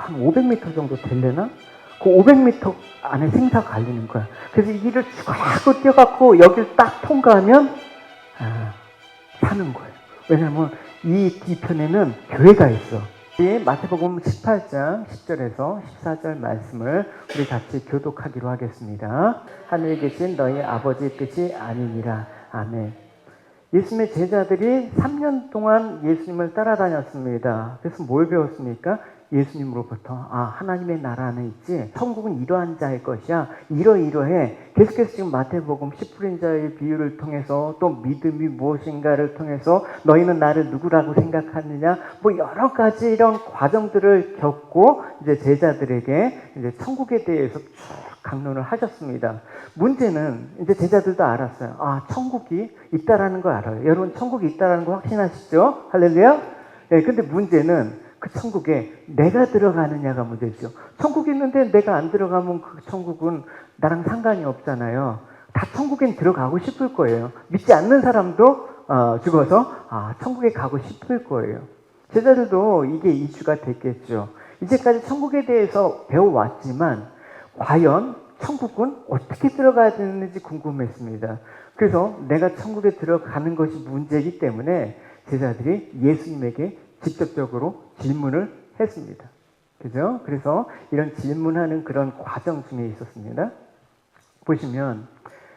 한 500m 정도 되려나? 그 500m 안에 생사가 갈리는 거야. 그래서 이 길을 쭉 뛰어갖고 여기를 딱 통과하면 사는 거예요. 왜냐하면 이 뒤편에는 교회가 있어. 이 마태복음 18장 10절에서 14절 말씀을 우리 같이 교독하기로 하겠습니다. 하늘에 계신 너희 아버지의 뜻이 아니니라. 아멘. 예수님의 제자들이 3년 동안 예수님을 따라다녔습니다. 그래서 뭘 배웠습니까? 예수님으로부터 하나님의 나라는 있지, 천국은 이러한 자의 것이야, 이러이러해. 계속해서 지금 마태복음 10풀인 자의 비유를 통해서, 또 믿음이 무엇인가를 통해서 너희는 나를 누구라고 생각하느냐, 뭐 여러 가지 이런 과정들을 겪고 이제 제자들에게 이제 천국에 대해서 쭉 강론을 하셨습니다. 문제는 이제 제자들도 알았어요. 천국이 있다라는 걸 알아요. 여러분 천국이 있다라는 거 확신하시죠? 할렐루야? 네, 근데 문제는 그 천국에 내가 들어가느냐가 문제죠. 천국이 있는데 내가 안 들어가면 그 천국은 나랑 상관이 없잖아요. 다 천국엔 들어가고 싶을 거예요. 믿지 않는 사람도 죽어서 천국에 가고 싶을 거예요. 제자들도 이게 이슈가 됐겠죠. 이제까지 천국에 대해서 배워왔지만 과연 천국은 어떻게 들어가야 되는지 궁금했습니다. 그래서 내가 천국에 들어가는 것이 문제이기 때문에 제자들이 예수님에게 직접적으로 질문을 했습니다. 그죠? 그래서 이런 질문하는 그런 과정 중에 있었습니다. 보시면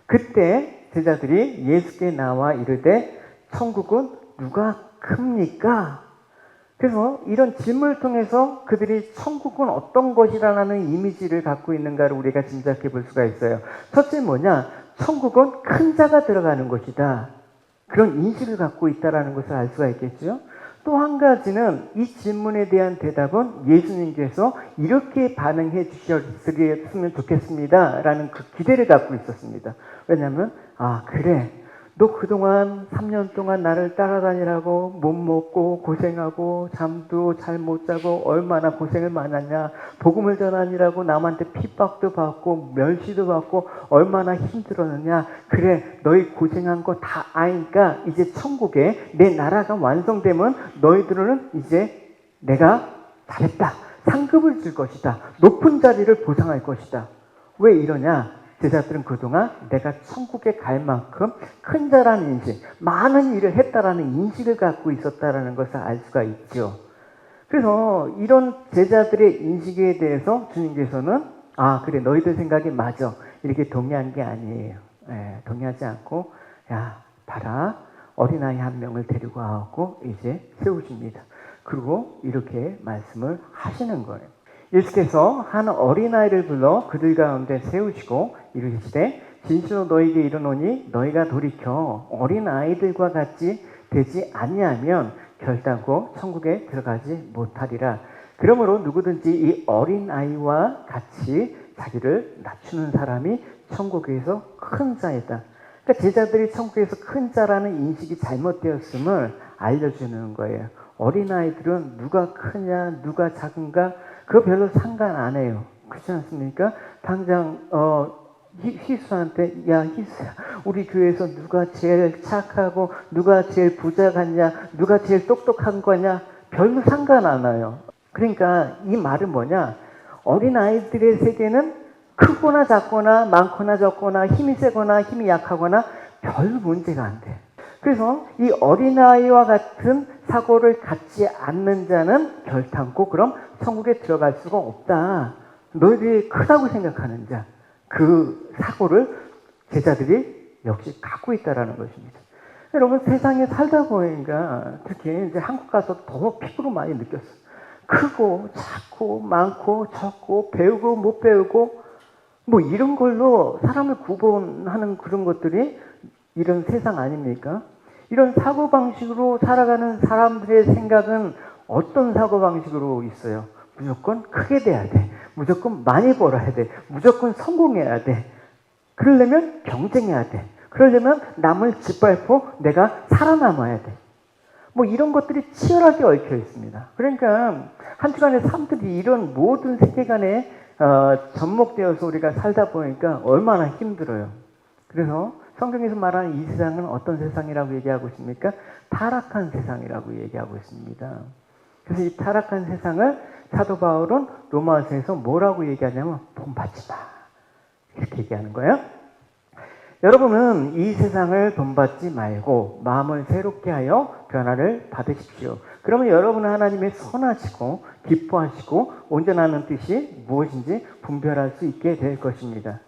그때 제자들이 예수께 나와 이르되 천국은 누가 큽니까? 그래서 이런 질문을 통해서 그들이 천국은 어떤 것이라는 이미지를 갖고 있는가를 우리가 짐작해 볼 수가 있어요. 첫째 뭐냐? 천국은 큰 자가 들어가는 것이다. 그런 인식을 갖고 있다는 것을 알 수가 있겠죠. 또 한 가지는 이 질문에 대한 대답은 예수님께서 이렇게 반응해 주셨으면 좋겠습니다 라는 그 기대를 갖고 있었습니다. 왜냐하면 그래, 너 그동안 3년 동안 나를 따라다니라고 못 먹고 고생하고 잠도 잘 못 자고 얼마나 고생을 많았냐, 복음을 전하니라고 남한테 핍박도 받고 멸시도 받고 얼마나 힘들었느냐. 그래, 너희 고생한 거 다 아니까 이제 천국에 내 나라가 완성되면 너희들은 이제 내가 잘했다, 상급을 줄 것이다, 높은 자리를 보상할 것이다. 왜 이러냐? 제자들은 그동안 내가 천국에 갈 만큼 큰 자라는 인식, 많은 일을 했다라는 인식을 갖고 있었다라는 것을 알 수가 있죠. 그래서 이런 제자들의 인식에 대해서 주님께서는 그래, 너희들 생각이 맞아, 이렇게 동의한 게 아니에요. 동의하지 않고 봐라, 어린아이 한 명을 데리고 와갖고 이제 세우십니다. 그리고 이렇게 말씀을 하시는 거예요. 예수께서 한 어린아이를 불러 그들 가운데 세우시고 이르시되 진실로 너희에게 이르노니 너희가 돌이켜 어린아이들과 같이 되지 아니하면 결단코 천국에 들어가지 못하리라. 그러므로 누구든지 이 어린아이와 같이 자기를 낮추는 사람이 천국에서 큰 자이다. 그러니까 제자들이 천국에서 큰 자라는 인식이 잘못되었음을 알려주는 거예요. 어린아이들은 누가 크냐 누가 작은가 그거 별로 상관 안 해요. 그렇지 않습니까? 당장 희수한테 희수야, 우리 교회에서 누가 제일 착하고 누가 제일 부자 같냐, 누가 제일 똑똑한 거냐, 별로 상관 안 와요. 그러니까 이 말은 뭐냐? 어린아이들의 세계는 크거나 작거나 많거나 적거나 힘이 세거나 힘이 약하거나 별 문제가 안 돼. 그래서 이 어린아이와 같은 사고를 갖지 않는 자는 결단코 그럼 천국에 들어갈 수가 없다. 너희들이 크다고 생각하는 자, 그 사고를 제자들이 역시 갖고 있다라는 것입니다. 여러분 세상에 살다 보니까 특히 이제 한국 가서 더 피부로 많이 느꼈어요. 크고 작고 많고 적고 배우고 못 배우고 뭐 이런 걸로 사람을 구분하는 그런 것들이 이런 세상 아닙니까? 이런 사고방식으로 살아가는 사람들의 생각은 어떤 사고방식으로 있어요? 무조건 크게 돼야 돼. 무조건 많이 벌어야 돼. 무조건 성공해야 돼. 그러려면 경쟁해야 돼. 그러려면 남을 짓밟고 내가 살아남아야 돼. 뭐 이런 것들이 치열하게 얽혀 있습니다. 그러니까 한 주간에 사람들이 이런 모든 세계관에 접목되어서 우리가 살다 보니까 얼마나 힘들어요. 그래서 성경에서 말하는 이 세상은 어떤 세상이라고 얘기하고 있습니까? 타락한 세상이라고 얘기하고 있습니다. 그래서 이 타락한 세상을 사도 바울은 로마서에서 뭐라고 얘기하냐면 본받지 마. 이렇게 얘기하는 거예요. 여러분은 이 세상을 본받지 말고 마음을 새롭게 하여 변화를 받으십시오. 그러면 여러분은 하나님의 선하시고 기뻐하시고 온전하는 뜻이 무엇인지 분별할 수 있게 될 것입니다.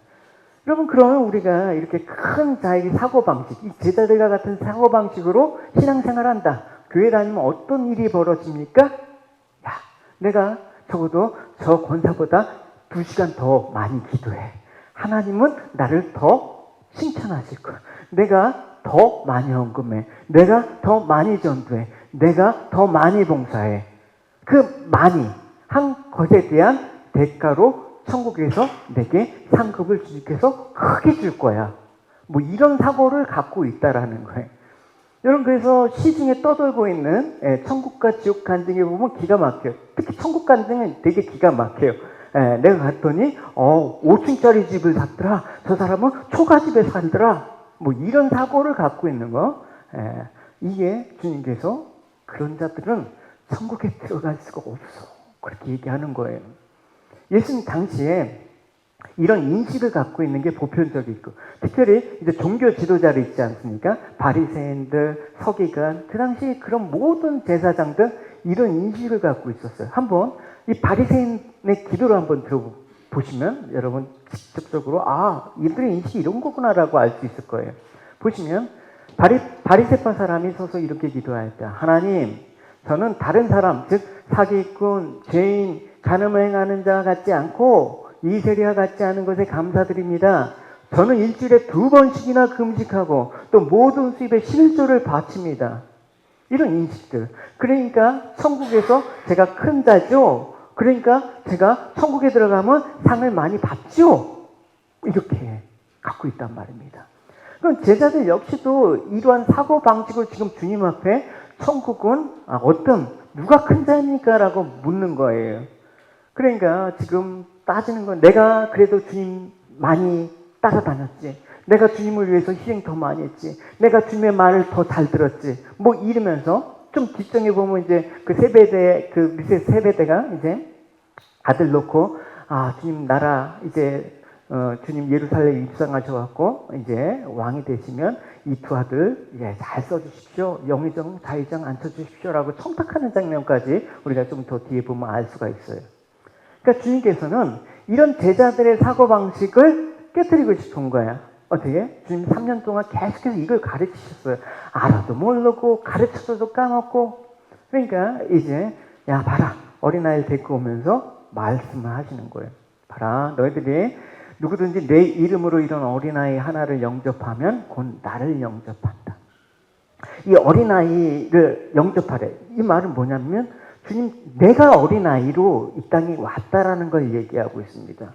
여러분, 그러면 우리가 이렇게 큰 자기 사고방식, 이 제자들과 같은 사고방식으로 신앙생활한다. 교회 다니면 어떤 일이 벌어집니까? 야, 내가 적어도 저 권사보다 2시간 더 많이 기도해. 하나님은 나를 더 칭찬하실 거야. 내가 더 많이 헌금해. 내가 더 많이 전도해. 내가 더 많이 봉사해. 그 많이 한 것에 대한 대가로 천국에서 내게 상급을 주님께서 크게 줄 거야. 뭐 이런 사고를 갖고 있다라는 거예요. 여러분, 그래서 시중에 떠돌고 있는 천국과 지옥 간증에 보면 기가 막혀요. 특히 천국 간증은 되게 기가 막혀요. 내가 갔더니 5층짜리 집을 샀더라. 저 사람은 초가집에 살더라. 뭐 이런 사고를 갖고 있는 거. 이게 주님께서 그런 자들은 천국에 들어갈 수가 없어. 그렇게 얘기하는 거예요. 예수님 당시에 이런 인식을 갖고 있는 게 보편적이고, 특별히 이제 종교 지도자를 있지 않습니까? 바리새인들, 서기관, 그 당시 그런 모든 제사장들 이런 인식을 갖고 있었어요. 한번 이 바리새인의 기도를 한번 들어보시면 여러분 직접적으로 이들의 인식이 이런 거구나라고 알 수 있을 거예요. 보시면 바리새파 사람이 서서 이렇게 기도할 때, 하나님, 저는 다른 사람, 즉 사기꾼, 죄인, 간음을 행하는 자 같지 않고 이세리와 같지 않은 것에 감사드립니다. 저는 일주일에 2번씩이나 금식하고 또 모든 수입의 11조를 바칩니다. 이런 인식들. 그러니까 천국에서 제가 큰 자죠. 그러니까 제가 천국에 들어가면 상을 많이 받죠. 이렇게 갖고 있단 말입니다. 그럼 제자들 역시도 이러한 사고방식을 지금 주님 앞에 천국은 누가 큰 자입니까? 라고 묻는 거예요. 그러니까 지금 따지는 건, 내가 그래도 주님 많이 따라다녔지. 내가 주님을 위해서 희생 더 많이 했지. 내가 주님의 말을 더 잘 들었지. 뭐 이러면서 좀 뒷정에 보면 이제 그 세베대, 그 밑에 세베대가 이제 아들 놓고, 주님 나라 이제 주님 예루살렘 입성하셔갖고 이제 왕이 되시면 이 두 아들 잘 써주십시오. 영의정, 자의정 앉혀주십시오라고 청탁하는 장면까지 우리가 좀 더 뒤에 보면 알 수가 있어요. 그러니까 주님께서는 이런 제자들의 사고방식을 깨뜨리고 싶은 거야. 어떻게? 주님 3년 동안 계속해서 이걸 가르치셨어요. 알아도 모르고 가르쳐줘도 까먹고. 그러니까 이제 봐라, 어린아이를 데리고 오면서 말씀을 하시는 거예요. 봐라, 너희들이 누구든지 내 이름으로 이런 어린아이 하나를 영접하면 곧 나를 영접한다. 이 어린아이를 영접하래. 이 말은 뭐냐면 주님, 내가 어린아이로 이 땅에 왔다라는 걸 얘기하고 있습니다.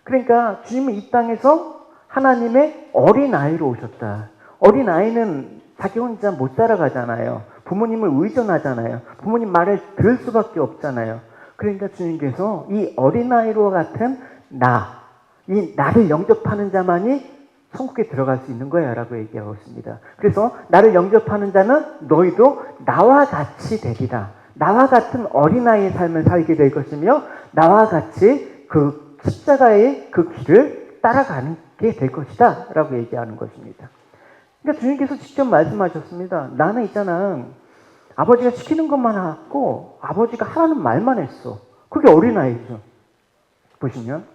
그러니까 주님은 이 땅에서 하나님의 어린아이로 오셨다. 어린아이는 자기 혼자 못 살아가잖아요. 부모님을 의존하잖아요. 부모님 말을 들을 수밖에 없잖아요. 그러니까 주님께서 이 어린아이로 같은 이 나를 영접하는 자만이 천국에 들어갈 수 있는 거야 라고 얘기하고 있습니다. 그래서 나를 영접하는 자는 너희도 나와 같이 되리라. 나와 같은 어린아이의 삶을 살게 될 것이며 나와 같이 그 십자가의 그 길을 따라가게 될 것이다 라고 얘기하는 것입니다. 그러니까 주님께서 직접 말씀하셨습니다. 나는 있잖아, 아버지가 시키는 것만 하고 아버지가 하라는 말만 했어. 그게 어린아이죠. 보시면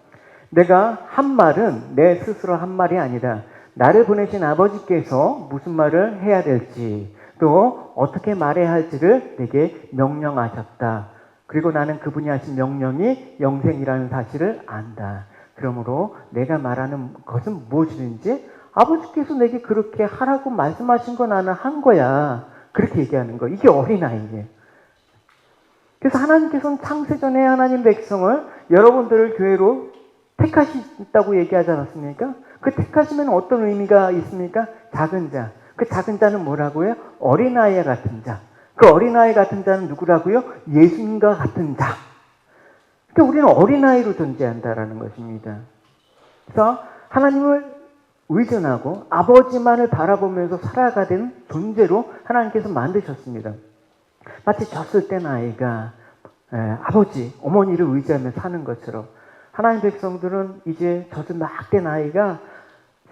내가 한 말은 내 스스로 한 말이 아니라 나를 보내신 아버지께서 무슨 말을 해야 될지 또 어떻게 말해야 할지를 내게 명령하셨다. 그리고 나는 그분이 하신 명령이 영생이라는 사실을 안다. 그러므로 내가 말하는 것은 무엇이든지 아버지께서 내게 그렇게 하라고 말씀하신 거 나는 한 거야. 그렇게 얘기하는 거. 이게 어린아이예요. 그래서 하나님께서는 창세전에 하나님 백성을, 여러분들을 교회로 택하신다고 얘기하지 않았습니까? 그 택하시면 어떤 의미가 있습니까? 작은 자. 그 작은 자는 뭐라고요? 어린아이 같은 자. 그 어린아이 같은 자는 누구라고요? 예수님과 같은 자. 그러니까 우리는 어린아이로 존재한다라는 것입니다. 그래서 하나님을 의존하고 아버지만을 바라보면서 살아가는 존재로 하나님께서 만드셨습니다. 마치 졌을 때 아이가 아버지, 어머니를 의지하며 사는 것처럼 하나님 백성들은 이제 젖은 막된 아이가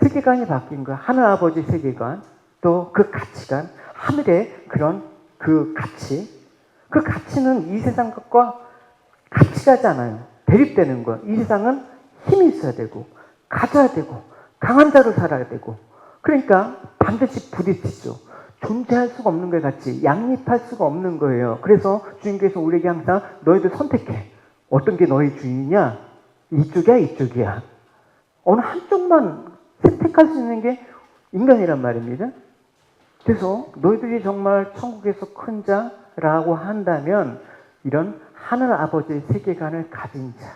세계관이 바뀐 거야. 하늘 아버지 세계관, 또 그 가치관, 하늘의 그런 그 가치, 그 가치는 이 세상 것과 같이 가지 않아요. 대립되는 거야. 이 세상은 힘이 있어야 되고, 가져야 되고, 강한 자로 살아야 되고, 그러니까 반드시 부딪히죠. 존재할 수가 없는 것 같이 양립할 수가 없는 거예요. 그래서 주님께서 우리에게 항상 너희들 선택해. 어떤 게 너희 주인이냐? 이쪽이야, 이쪽이야. 어느 한쪽만 선택할 수 있는 게 인간이란 말입니다. 그래서 너희들이 정말 천국에서 큰 자라고 한다면 이런 하늘 아버지의 세계관을 가진 자.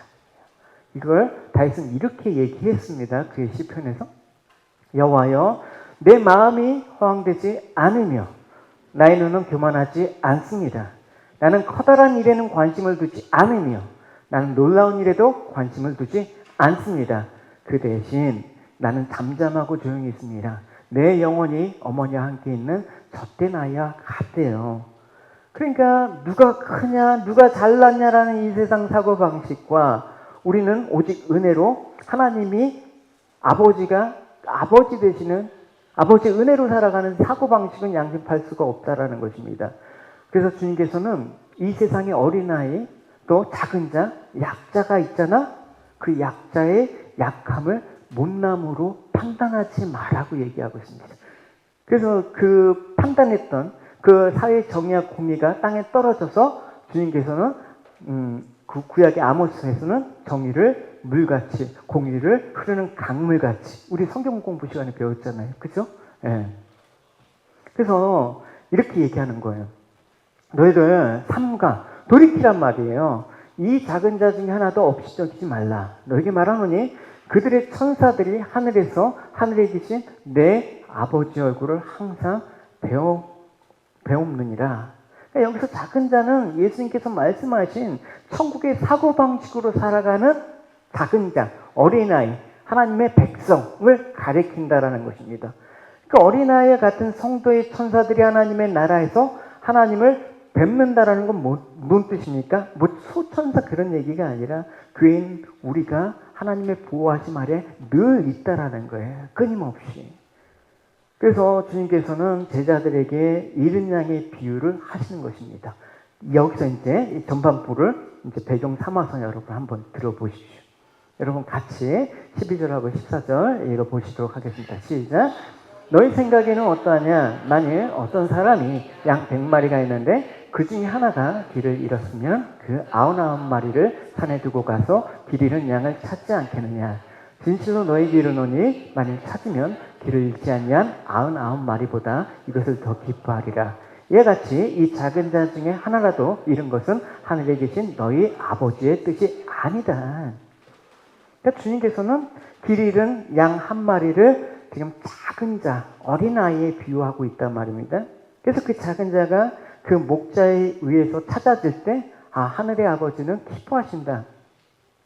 이걸 다윗은 이렇게 얘기했습니다. 그의 시편에서 여호와여 내 마음이 허황되지 않으며 나의 눈은 교만하지 않습니다. 나는 커다란 일에는 관심을 두지 않으며 나는 놀라운 일에도 관심을 두지 않습니다. 그 대신 나는 잠잠하고 조용히 있습니다. 내 영혼이 어머니와 함께 있는 젖된 아이와 같대요. 그러니까 누가 크냐 누가 잘났냐라는 이 세상 사고방식과 우리는 오직 은혜로 하나님이 아버지가 아버지 되시는 아버지의 은혜로 살아가는 사고방식은 양립할 수가 없다라는 것입니다. 그래서 주님께서는 이 세상의 어린아이 또 작은 자, 약자가 있잖아. 그 약자의 약함을 못남으로 판단하지 마라고 얘기하고 있습니다. 그래서 그 판단했던 그 사회 정의와 공의가 땅에 떨어져서 주님께서는 그 구약의 아모스에서는 정의를 물같이 공의를 흐르는 강물같이 우리 성경 공부 시간에 배웠잖아요. 그죠? 예. 그래서 이렇게 얘기하는 거예요. 너희들 삼가 돌이키란 말이에요. 이 작은 자 중에 하나도 없이 여기지 말라. 너에게 말하노니 그들의 천사들이 하늘에서 하늘에 계신 내 아버지 얼굴을 항상 배움느니라. 그러니까 여기서 작은 자는 예수님께서 말씀하신 천국의 사고방식으로 살아가는 작은 자, 어린아이, 하나님의 백성을 가리킨다라는 것입니다. 그 어린아이와 같은 성도의 천사들이 하나님의 나라에서 하나님을 뵙는다라는 건 뭔 뜻입니까? 뭐 소천사 그런 얘기가 아니라 교인 우리가 하나님의 보호하심 아래 늘 있다라는 거예요. 끊임없이. 그래서 주님께서는 제자들에게 이른 양의 비유를 하시는 것입니다. 여기서 이제 전반부를 이제 배경 삼아서 여러분 한번 들어보십시오. 여러분 같이 12절하고 14절 읽어보시도록 하겠습니다. 시작. 너희 생각에는 어떠하냐? 만일 어떤 사람이 양 100마리가 있는데 그 중에 하나가 길을 잃었으면 그 99마리를 산에 두고 가서 길 잃은 양을 찾지 않겠느냐? 진실로 너희에게 이르노니 만일 찾으면 길을 잃지 아니한 99마리보다 이것을 더 기뻐하리라. 이와 같이 이 작은 자 중에 하나라도 잃은 것은 하늘에 계신 너희 아버지의 뜻이 아니다. 그러니까 주님께서는 길 잃은 양 1마리를 지금 작은 자, 어린아이에 비유하고 있단 말입니다. 그래서 그 작은 자가 그 목자에 의해서 찾아질 때, 하늘의 아버지는 기뻐하신다.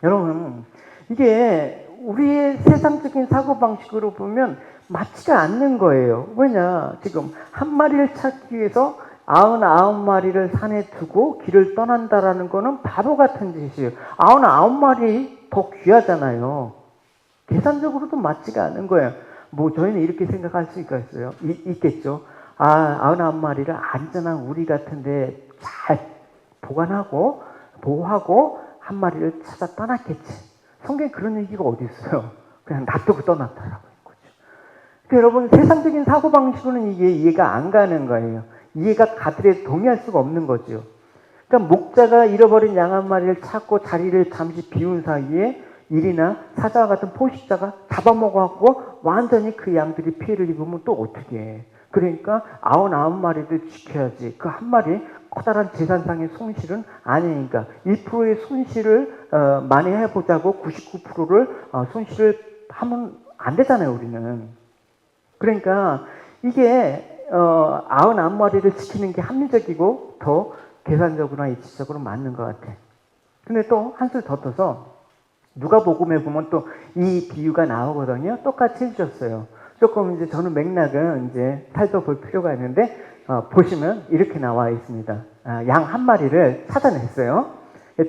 여러분, 이게 우리의 세상적인 사고방식으로 보면 맞지가 않는 거예요. 왜냐, 지금 1마리를 찾기 위해서 99마리를 산에 두고 길을 떠난다라는 거는 바보 같은 짓이에요. 99마리 더 귀하잖아요. 계산적으로도 맞지가 않은 거예요. 뭐 저희는 이렇게 생각할 수 있겠어요. 있겠죠. 99마리를 안전한 우리 같은데 잘 보관하고 보호하고 1마리를 찾아 떠났겠지. 성경에 그런 얘기가 어디 있어요. 그냥 놔두고 떠났다라고 했거죠. 그러니까 여러분 세상적인 사고방식으로는 이게 이해가 안 가는 거예요. 이해가 가들에 동의할 수가 없는 거죠. 그러니까 목자가 잃어버린 양 1마리를 찾고 자리를 잠시 비운 사이에 일이나 사자와 같은 포식자가 잡아먹어갖고 완전히 그 양들이 피해를 입으면 또 어떻게 해. 그러니까 99마리를 지켜야지. 그 1마리 커다란 재산상의 손실은 아니니까 1%의 손실을 만회해보자고 99%를 손실을 하면 안 되잖아요, 우리는. 그러니까 이게 99마리를 지키는 게 합리적이고 더 계산적으로나 이치적으로 맞는 것 같아. 근데 또 한술 더 떠서 누가복음에 보면 또 이 비유가 나오거든요. 똑같이 해주셨어요. 조금 이제 저는 맥락은 이제 살펴볼 필요가 있는데 보시면 이렇게 나와 있습니다. 양 한 마리를 찾아냈어요.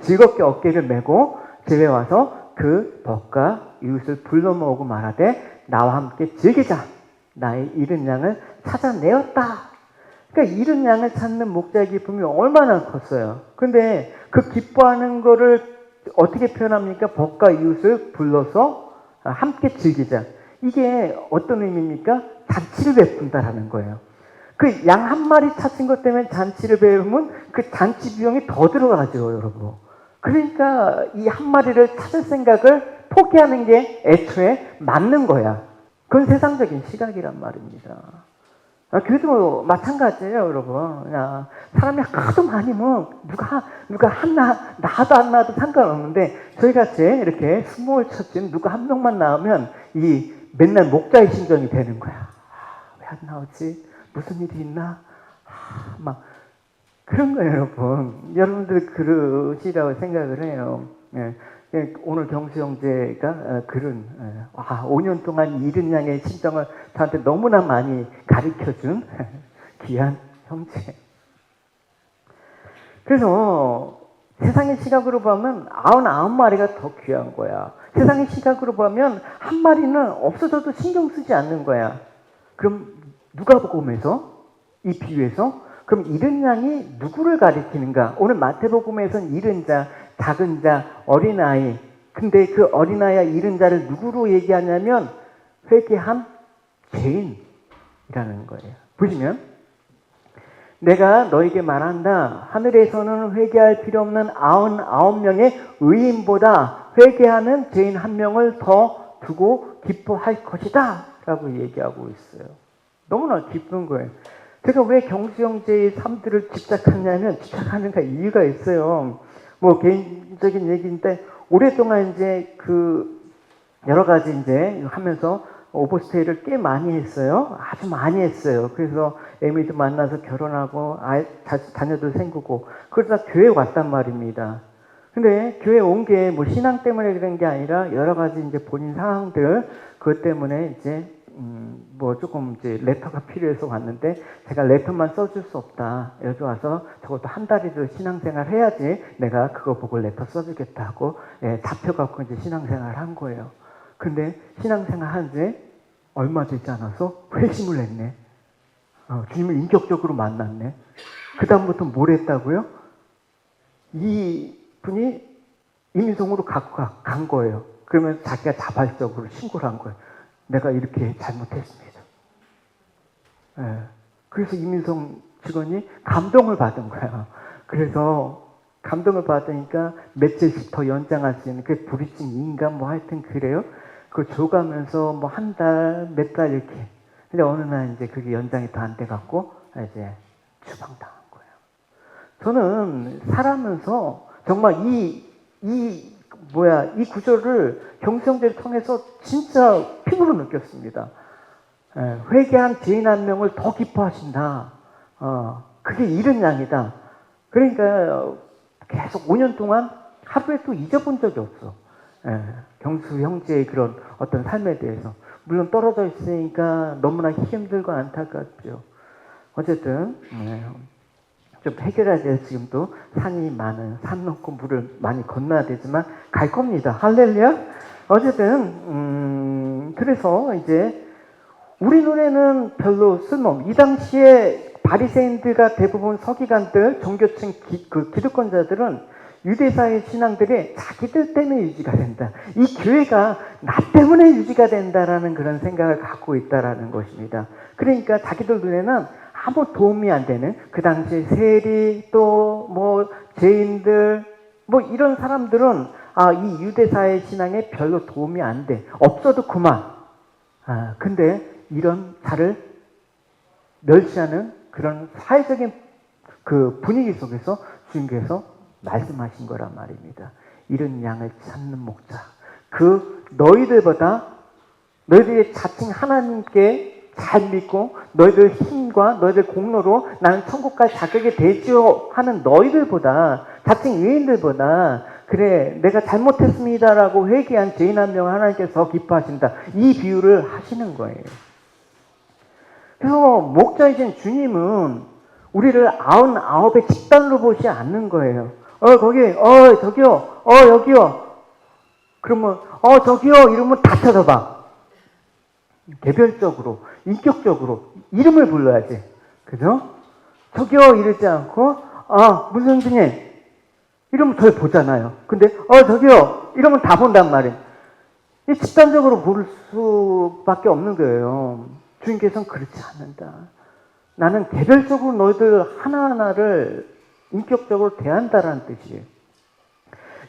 즐겁게 어깨를 메고 집에 와서 그 벗과 이웃을 불러 모으고 말하되 나와 함께 즐기자. 나의 잃은 양을 찾아내었다. 그러니까 잃은 양을 찾는 목자의 기쁨이 얼마나 컸어요. 근데 그 기뻐하는 거를 어떻게 표현합니까? 벗과 이웃을 불러서 함께 즐기자. 이게 어떤 의미입니까? 잔치를 베푼다라는 거예요. 그 양 한 마리 찾은 것 때문에 잔치를 베우면 그 잔치 비용이 더 들어가죠, 여러분. 그러니까 이 한 마리를 찾을 생각을 포기하는 게 애초에 맞는 거야. 그건 세상적인 시각이란 말입니다. 교회도 마찬가지예요, 여러분. 그냥 사람이 하도 많으면 누가 하나, 나도 안 나도 상관없는데, 저희 같이 이렇게 스몰 처치는 누가 한 명만 나오면 이 맨날 목자의 심정이 되는 거야. 왜 안 나오지? 무슨 일이 있나? 막 그런 거예요, 여러분. 여러분들 그러시라고 생각을 해요. 예. 오늘 경수 형제가 글은 5년 동안 잃은 양의 심정을 저한테 너무나 많이 가르쳐준 귀한 형제. 그래서 세상의 시각으로 보면 99마리가 더 귀한 거야. 세상의 시각으로 보면 한 마리는 없어져도 신경 쓰지 않는 거야. 그럼 누가복음에서 이 비유에서 그럼 잃은 양이 누구를 가리키는가? 오늘 마태복음에서는 잃은 자, 작은 자, 어린아이. 근데 그 어린아이와 잃은 자를 누구로 얘기하냐면 회개한 죄인이라는 거예요. 보시면 내가 너에게 말한다. 하늘에서는 회개할 필요 없는 99명의 의인보다 회개하는 죄인 한 명을 더 두고 기뻐할 것이다. 라고 얘기하고 있어요. 너무나 기쁜 거예요. 제가 왜 경수 형제의 삶들을 집착하는 이유가 있어요. 뭐 개인적인 얘기인데 오랫동안 이제 여러 가지 이제 하면서 오버스테이를 꽤 많이 했어요. 아주 많이 했어요. 그래서 애미도 만나서 결혼하고 자녀도 생기고 그러다 교회 왔단 말입니다. 근데 교회 온 게 뭐 신앙 때문에 그런 게 아니라 여러 가지 이제 본인 상황들 그것 때문에 이제 뭐 조금 이제 레터가 필요해서 왔는데 제가 레터만 써줄 수 없다. 여기 와서 적어도 한 달이라도 신앙생활 해야지 내가 그거 보고 레터 써주겠다 하고 잡혀갖고 이제 신앙생활 한 거예요. 근데 신앙생활 한 지 얼마 되지 않아서 회심을 했네. 주님을 인격적으로 만났네. 그 다음부터 뭘 했다고요? 이 분이 이민송으로 갖고 간 거예요. 그러면 자기가 자발적으로 신고를 한 거예요. 내가 이렇게 잘못했습니다. 그래서 이민성 직원이 감동을 받은 거야. 그래서 감동을 받으니까 며칠씩 더 연장할 수 있는 그 부르짖은 인간 뭐 하여튼 그래요. 그걸 줘가면서 뭐 한 달, 몇 달 이렇게. 근데 어느 날 이제 그게 연장이 더 안 돼갖고 이제 추방당한 거예요. 저는 살아면서 정말 이 구절을 경성제를 통해서 진짜 피부로 느꼈습니다. 회개한 죄인 한 명을 더 기뻐하신다. 그게 잃은 양이다. 그러니까 계속 5년 동안 하루에 또 잊어본 적이 없어. 경수 형제의 그런 어떤 삶에 대해서. 물론 떨어져 있으니까 너무나 힘들고 안타깝죠. 어쨌든 좀 해결해야 될 지금도 산이 많은 산 넘고 물을 많이 건너야 되지만 갈 겁니다. 할렐루야. 어쨌든 그래서 이제 우리 눈에는 별로 쓸모없는 이 당시에 바리새인들과 대부분 서기관들 종교층 기득권자들은 유대사의 신앙들이 자기들 때문에 유지가 된다. 이 교회가 나 때문에 유지가 된다라는 그런 생각을 갖고 있다라는 것입니다. 그러니까 자기들 눈에는 아무 도움이 안 되는 그 당시에 세리 또 뭐 죄인들 뭐 이런 사람들은 이 유대사의 신앙에 별로 도움이 안 돼. 없어도 그만. 근데 이런 자를 멸시하는 그런 사회적인 그 분위기 속에서 주님께서 말씀하신 거란 말입니다. 이런 양을 찾는 목자. 너희들이 자칭 하나님께 잘 믿고 너희들 힘과 너희들 공로로 나는 천국 갈 자격이 되지요 하는 너희들보다 자칭 의인들보다 그래 내가 잘못했습니다라고 회개한 죄인 한 명을 하나님께서 더 기뻐하신다. 이 비유를 하시는 거예요. 그래서 목자이신 주님은 우리를 99의 집단으로 보지 않는 거예요. 저기요, 여기요. 그러면, 저기요, 이러면 다 쳐다봐. 개별적으로, 인격적으로 이름을 불러야지. 그죠? 저기요, 이러지 않고, 무슨 주님, 이러면 더 보잖아요. 근데, 저기요, 이러면 다 본단 말이에요. 이 집단적으로 볼 수밖에 없는 거예요. 주님께서는 그렇지 않는다. 나는 개별적으로 너희들 하나하나를 인격적으로 대한다라는 뜻이에요.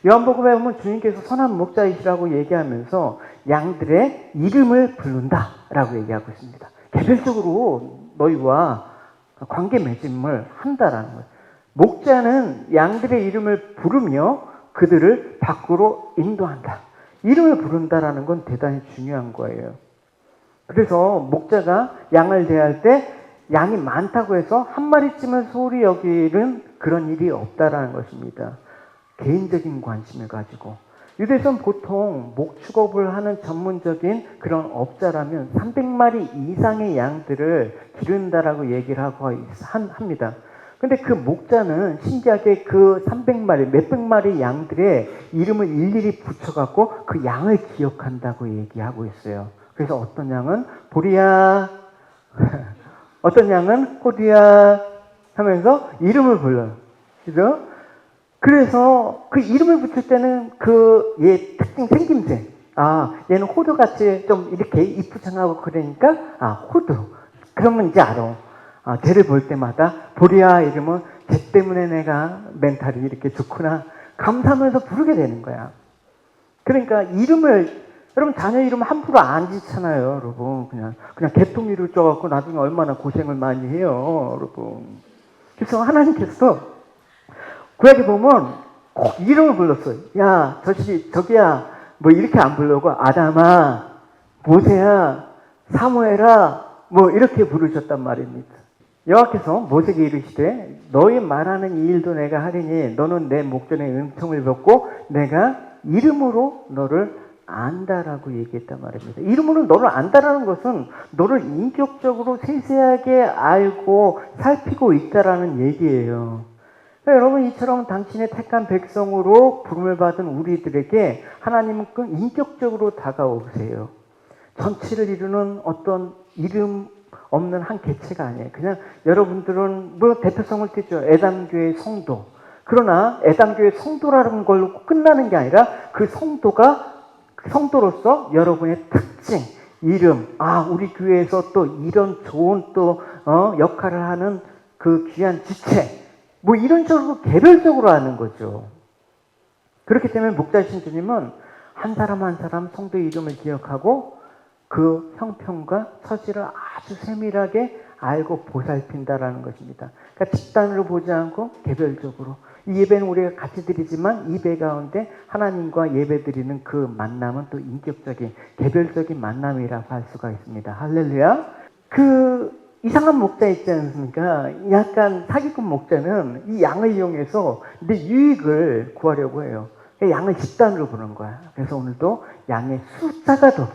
요한복음에 보면 주님께서 선한 목자이시라고 얘기하면서 양들의 이름을 부른다라고 얘기하고 있습니다. 개별적으로 너희와 관계 맺음을 한다라는 거예요. 목자는 양들의 이름을 부르며 그들을 밖으로 인도한다. 이름을 부른다라는 건 대단히 중요한 거예요. 그래서 목자가 양을 대할 때 양이 많다고 해서 한 마리쯤을 소홀히 여기는 그런 일이 없다라는 것입니다. 개인적인 관심을 가지고. 유대에서는 보통 목축업을 하는 전문적인 그런 업자라면 300마리 이상의 양들을 기른다라고 얘기를 하고 합니다. 근데 그 목자는 신기하게 그 300마리, 몇백 마리 양들의 이름을 일일이 붙여갖고 그 양을 기억한다고 얘기하고 있어요. 그래서 어떤 양은 보리야, 어떤 양은 호두야 하면서 이름을 불러요. 그죠? 그래서 그 이름을 붙일 때는 그 얘 특징 생김새. 얘는 호두같이 좀 이렇게 이쁘장하고 그러니까, 호두. 그러면 이제 알아. 쟤를 볼 때마다 보리야 이러면 쟤 때문에 내가 멘탈이 이렇게 좋구나. 감사하면서 부르게 되는 거야. 그러니까 여러분 자녀 이름 함부로 안 짓잖아요, 여러분. 그냥 개통이를 쪄갖고 나중에 얼마나 고생을 많이 해요, 여러분. 그래서 하나님께서 구약에 보면 꼭 이름을 불렀어요. 야, 저기야, 뭐 이렇게 안 부르고 아담아, 모세야, 사무엘아, 뭐 이렇게 부르셨단 말입니다. 여호와께서 모세에게 이르시되 너희 말하는 이 일도 내가 하리니 너는 내 목전에 은총을 받고 내가 이름으로 너를 안다라고 얘기했단 말입니다. 이름으로 너를 안다라는 것은 너를 인격적으로 세세하게 알고 살피고 있다라는 얘기예요. 그러니까 여러분 이처럼 당신의 택한 백성으로 부름을 받은 우리들에게 하나님은 그 인격적으로 다가오세요. 전체를 이루는 어떤 이름 없는 한 개체가 아니에요. 그냥 여러분들은 물론 대표성을 띠죠. 애담교회 성도. 그러나 애담교회 성도라는 걸로 끝나는 게 아니라 그 성도로서 여러분의 특징, 이름, 우리 교회에서 또 이런 좋은 또 역할을 하는 그 귀한 지체, 뭐 이런 식으로 개별적으로 하는 거죠. 그렇기 때문에 목자이신 주님은 한 사람 한 사람 성도의 이름을 기억하고 그 형편과 처지를 아주 세밀하게 알고 보살핀다라는 것입니다. 그러니까 집단으로 보지 않고 개별적으로. 이 예배는 우리가 같이 드리지만 이 예배 가운데 하나님과 예배 드리는 그 만남은 또 인격적인, 개별적인 만남이라고 할 수가 있습니다. 할렐루야. 그 이상한 목자 있지 않습니까? 약간 사기꾼 목자는 이 양을 이용해서 내 유익을 구하려고 해요. 양을 집단으로 보는 거야. 그래서 오늘도 양의 숫자가 더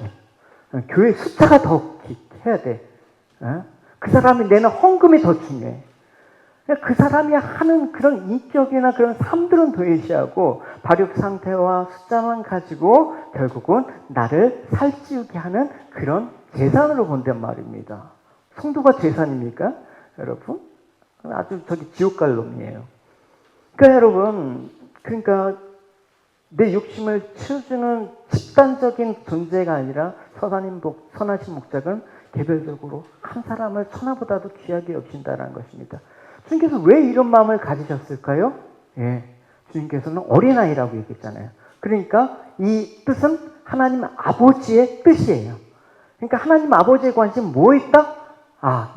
교회 숫자가 더 해야 돼. 그 사람이 내는 헌금이 더 중요해. 그 사람이 하는 그런 인격이나 그런 삶들은 도외시하고 발육 상태와 숫자만 가지고 결국은 나를 살찌우게 하는 그런 재산으로 본단 말입니다. 성도가 재산입니까? 여러분? 아주 지옥 갈 놈이에요. 그러니까 여러분, 내 욕심을 채워주는 집단적인 존재가 아니라 선하신 목자는 개별적으로 한 사람을 천하보다도 귀하게 여긴다는 것입니다. 주님께서 왜 이런 마음을 가지셨을까요? 주님께서는 어린아이라고 얘기했잖아요. 그러니까 이 뜻은 하나님 아버지의 뜻이에요. 그러니까 하나님 아버지의 관심은 뭐에 있다?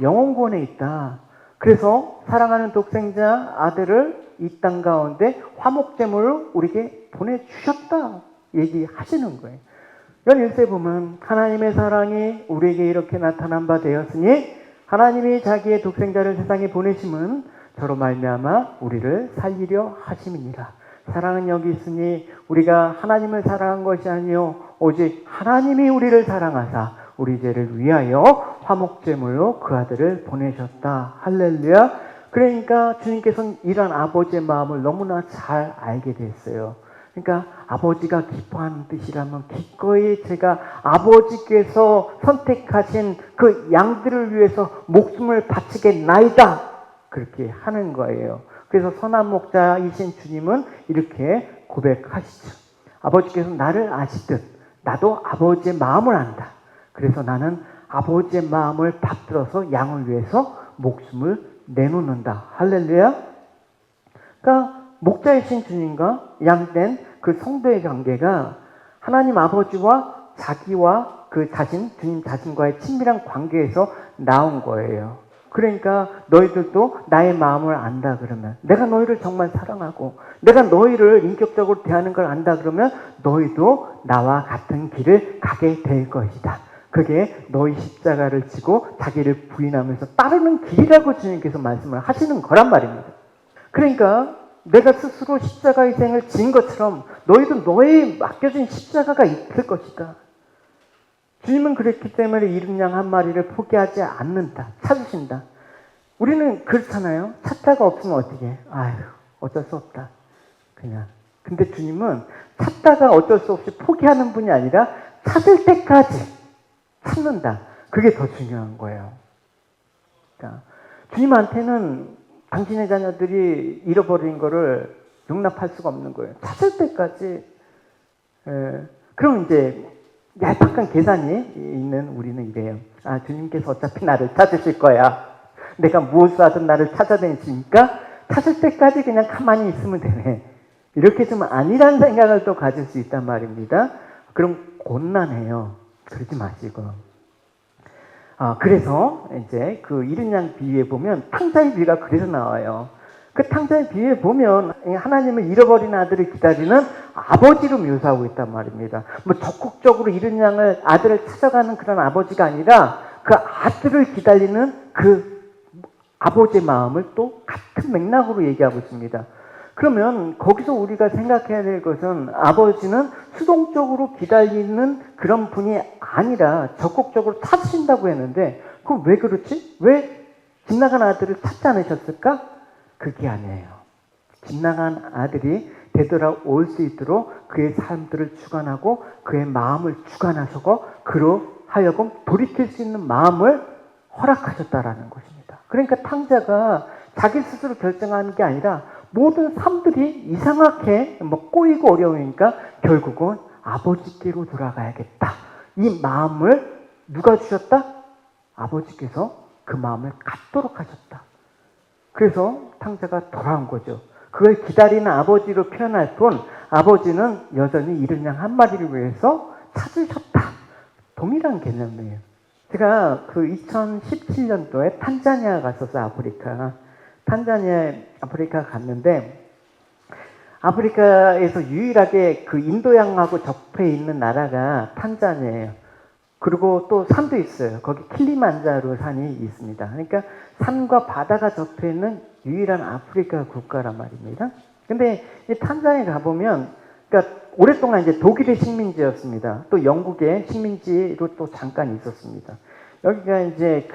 영혼구원에 있다. 그래서 사랑하는 독생자 아들을 이 땅 가운데 화목제물을 우리에게 보내주셨다 얘기하시는 거예요. 요한 1세 보면 하나님의 사랑이 우리에게 이렇게 나타난 바 되었으니 하나님이 자기의 독생자를 세상에 보내심은 저로 말미암아 우리를 살리려 하심이니라. 사랑은 여기 있으니 우리가 하나님을 사랑한 것이 아니요 오직 하나님이 우리를 사랑하사 우리 죄를 위하여 화목제물로 그 아들을 보내셨다. 할렐루야. 그러니까 주님께서는 이런 아버지의 마음을 너무나 잘 알게 됐어요. 그러니까 아버지가 기뻐하는 뜻이라면 기꺼이 제가 아버지께서 선택하신 그 양들을 위해서 목숨을 바치겠나이다. 그렇게 하는 거예요. 그래서 선한 목자이신 주님은 이렇게 고백하시죠. 아버지께서 나를 아시듯 나도 아버지의 마음을 안다. 그래서 나는 아버지의 마음을 받들어서 양을 위해서 목숨을 내놓는다. 할렐루야. 그러니까 목자이신 주님과 양된 그 성도의 관계가 하나님 아버지와 자기와 그 자신, 주님 자신과의 친밀한 관계에서 나온 거예요. 그러니까 너희들도 나의 마음을 안다 그러면, 내가 너희를 정말 사랑하고 내가 너희를 인격적으로 대하는 걸 안다 그러면 너희도 나와 같은 길을 가게 될 것이다. 그게 너희 십자가를 지고 자기를 부인하면서 따르는 길이라고 주님께서 말씀을 하시는 거란 말입니다. 그러니까 내가 스스로 십자가의 생을 지은 것처럼 너희도 너의 맡겨진 십자가가 있을 것이다. 주님은 그랬기 때문에 이른 양 한 마리를 포기하지 않는다. 찾으신다. 우리는 그렇잖아요. 찾다가 없으면 어떻게 해? 아유, 어쩔 수 없다. 그냥. 근데 주님은 찾다가 어쩔 수 없이 포기하는 분이 아니라 찾을 때까지 찾는다. 그게 더 중요한 거예요. 그러니까 주님한테는 당신의 자녀들이 잃어버린 거를 용납할 수가 없는 거예요. 찾을 때까지. 그럼 이제 얄팍한 계산이 있는 우리는 이래요. 아, 주님께서 어차피 나를 찾으실 거야. 내가 무엇을 하든 나를 찾아다니시니까 찾을 때까지 그냥 가만히 있으면 되네. 이렇게 좀 아니라는 생각을 또 가질 수 있단 말입니다. 그럼 곤란해요. 그러지 마시고. 그래서 이제 그 이른 양 비유에 보면 탕자의 비유가 그래서 나와요. 그 탕자의 비유에 보면 하나님을 잃어버린 아들을 기다리는 아버지로 묘사하고 있단 말입니다. 뭐 적극적으로 이른 양을 아들을 찾아가는 그런 아버지가 아니라 그 아들을 기다리는 그 아버지의 마음을 또 같은 맥락으로 얘기하고 있습니다. 그러면 거기서 우리가 생각해야 될 것은 아버지는 수동적으로 기다리는 그런 분이 아니라 적극적으로 찾으신다고 했는데 그럼 왜 그렇지? 왜 집 나간 아들을 찾지 않으셨을까? 그게 아니에요. 집 나간 아들이 되돌아올 수 있도록 그의 삶들을 주관하고 그의 마음을 주관하시고 그로 하여금 돌이킬 수 있는 마음을 허락하셨다라는 것입니다. 그러니까 탕자가 자기 스스로 결정하는 게 아니라 모든 삶들이 이상하게 꼬이고 어려우니까 결국은 아버지께로 돌아가야겠다. 이 마음을 누가 주셨다? 아버지께서 그 마음을 갖도록 하셨다. 그래서 탕자가 돌아온 거죠. 그걸 기다리는 아버지로 표현할 뿐 아버지는 여전히 이른 양 한 마리를 위해서 찾으셨다. 동일한 개념이에요. 제가 그 2017년도에 탄자니아 갔었어요. 아프리카 갔는데 아프리카에서 유일하게 그 인도양하고 접해 있는 나라가 탄자니아예요. 그리고 또 산도 있어요. 거기 킬리만자로 산이 있습니다. 그러니까 산과 바다가 접해 있는 유일한 아프리카 국가란 말입니다. 근데 이 탄자니아에 가보면 그러니까 오랫동안 이제 독일의 식민지였습니다. 또 영국의 식민지로 또 잠깐 있었습니다. 여기가 이제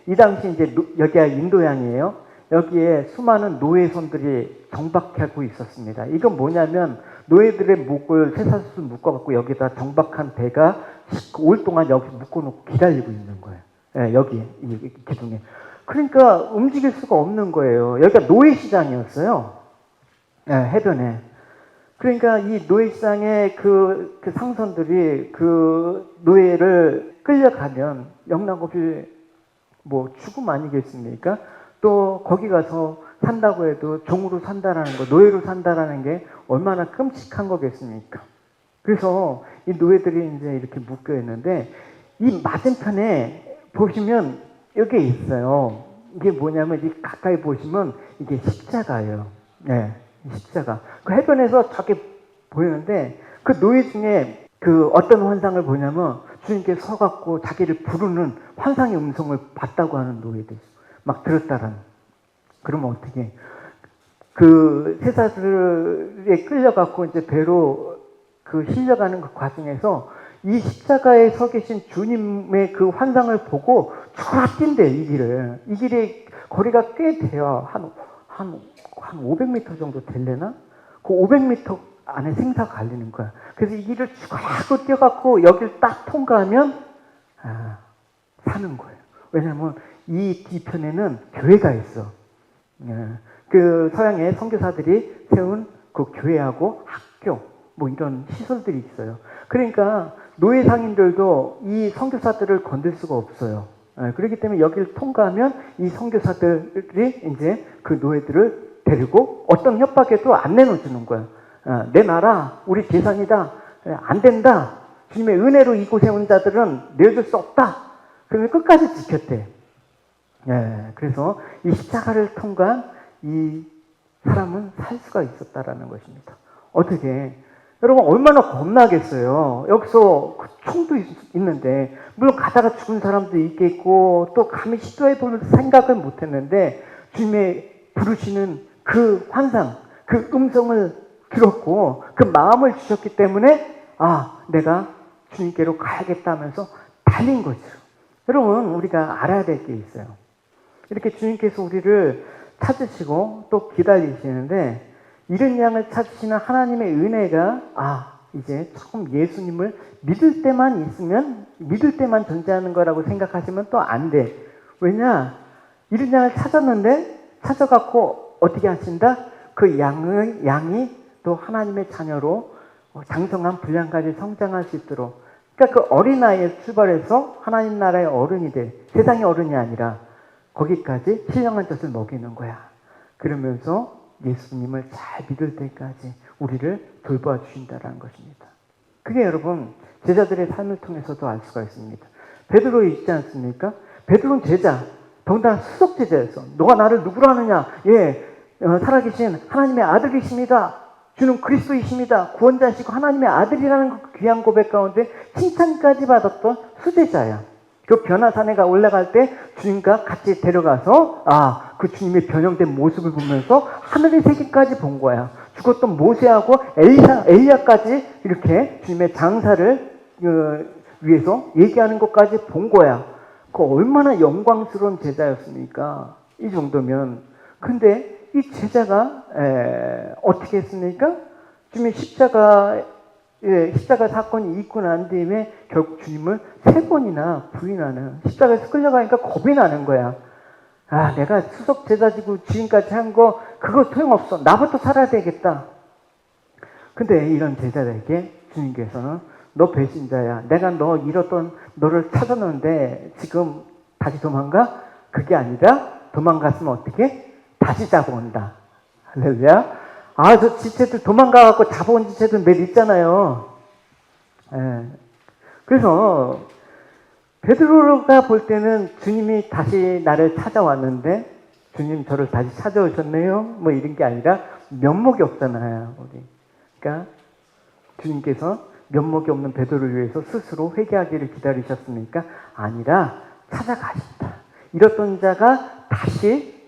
이 당시 이제 여기가 인도양이에요. 여기에 수많은 노예손들이 정박하고 있었습니다. 이건 뭐냐면 노예들의 목을 쇠사슬로 묶어갖고 여기다 정박한 배가 올 동안 여기 묶어놓고 기다리고 있는 거예요. 네, 여기 이 기둥에. 그러니까 움직일 수가 없는 거예요. 여기가 노예시장이었어요. 네, 해변에. 그러니까 이 노예시장의 그 상선들이 그 노예를 끌려가면 영락없이 뭐 죽음 아니겠습니까? 또 거기 가서 산다고 해도 종으로 산다라는 거, 노예로 산다라는 게 얼마나 끔찍한 거겠습니까? 그래서 이 노예들이 이제 이렇게 묶여 있는데 이 맞은편에 보시면 여기 있어요. 이게 뭐냐면 이 가까이 보시면 이게 십자가예요. 네, 십자가. 그 해변에서 저렇게 보이는데 그 노예 중에 그 어떤 환상을 보냐면 주님께 서갖고 자기를 부르는 환상의 음성을 봤다고 하는 노예들 막 들었다라는. 그러면 어떻게? 그 쇠사슬에 끌려갖고 이제 배로 그 실려가는 그 과정에서 이 십자가에 서 계신 주님의 그 환상을 보고 죽어라 뛴대, 이 길을. 이 길의 거리가 꽤 돼요. 한 500m 정도 될래나? 그 500m 안에 생사가 갈리는 거야. 그래서 이 길을 죽어라고 뛰어갖고 여길 딱 통과하면, 사는 거예요. 왜냐면 이 뒤편에는 교회가 있어. 그 서양의 선교사들이 세운 그 교회하고 학교, 뭐 이런 시설들이 있어요. 그러니까 노예 상인들도 이 선교사들을 건들 수가 없어요. 그렇기 때문에 여기를 통과하면 이 선교사들이 이제 그 노예들을 데리고 어떤 협박에도 안 내놓주는 거야. 내 나라, 우리 재산이다. 안 된다. 주님의 은혜로 이곳에 온 자들은 내줄 수 없다. 그러면 끝까지 지켰대. 그래서 이 십자가를 통과한 이 사람은 살 수가 있었다라는 것입니다. 어떻게? 여러분 얼마나 겁나겠어요. 여기서 그 총도 있는데 물론 가다가 죽은 사람도 있겠고 또 감히 시도해 볼 생각을 못했는데 주님의 부르시는 그 환상, 그 음성을 들었고 그 마음을 주셨기 때문에 내가 주님께로 가야겠다면서 달린 거죠. 여러분 우리가 알아야 될 게 있어요. 이렇게 주님께서 우리를 찾으시고 또 기다리시는데 이른 양을 찾으시는 하나님의 은혜가 이제 조금 예수님을 믿을 때만 있으면 믿을 때만 존재하는 거라고 생각하시면 또 안 돼. 왜냐? 이른 양을 찾았는데 찾아갖고 어떻게 하신다? 그 양이 또 하나님의 자녀로 장성한 분량까지 성장할 수 있도록 그러니까 그 어린아이에 출발해서 하나님 나라의 어른이 돼. 세상의 어른이 아니라 거기까지 신령한 젖을 먹이는 거야. 그러면서 예수님을 잘 믿을 때까지 우리를 돌봐 주신다는 것입니다. 그게 여러분 제자들의 삶을 통해서도 알 수가 있습니다. 베드로 있지 않습니까? 베드로는 제자, 더군다나 수석 제자였어. 너가 나를 누구로 하느냐? 살아계신 하나님의 아들이십니다. 주는 그리스도이십니다. 구원자시고 하나님의 아들이라는 그 귀한 고백 가운데 칭찬까지 받았던 수제자야. 그 변화산에 올라갈 때 주님과 같이 데려가서 그 주님의 변형된 모습을 보면서 하늘의 세계까지 본 거야. 죽었던 모세하고 엘리야까지 이렇게 주님의 장사를 위해서 얘기하는 것까지 본 거야. 그 얼마나 영광스러운 제자였습니까? 이 정도면. 근데 이 제자가 어떻게 했습니까? 주님의 십자가 사건이 있고 난 뒤에 결국 주님을 3번이나 부인하는, 십자가에서 끌려가니까 겁이 나는 거야. 내가 수석 제자지고 지금까지 한 거 그거 소용없어. 나부터 살아야 되겠다. 근데 이런 제자들에게 주님께서는 너 배신자야. 내가 너 잃었던 너를 찾았는데 지금 다시 도망가? 그게 아니라 도망갔으면 어떻게? 다시 잡아온다. 할렐루야. 저 지체들 도망가갖고 잡아온 지체들 몇 있잖아요. 그래서 베드로가 볼 때는 주님이 다시 나를 찾아왔는데 주님 저를 다시 찾아오셨네요. 뭐 이런 게 아니라 면목이 없잖아요. 우리. 그러니까 주님께서 면목이 없는 베드로를 위해서 스스로 회개하기를 기다리셨습니까? 아니라 찾아가신다. 잃었던 자가 다시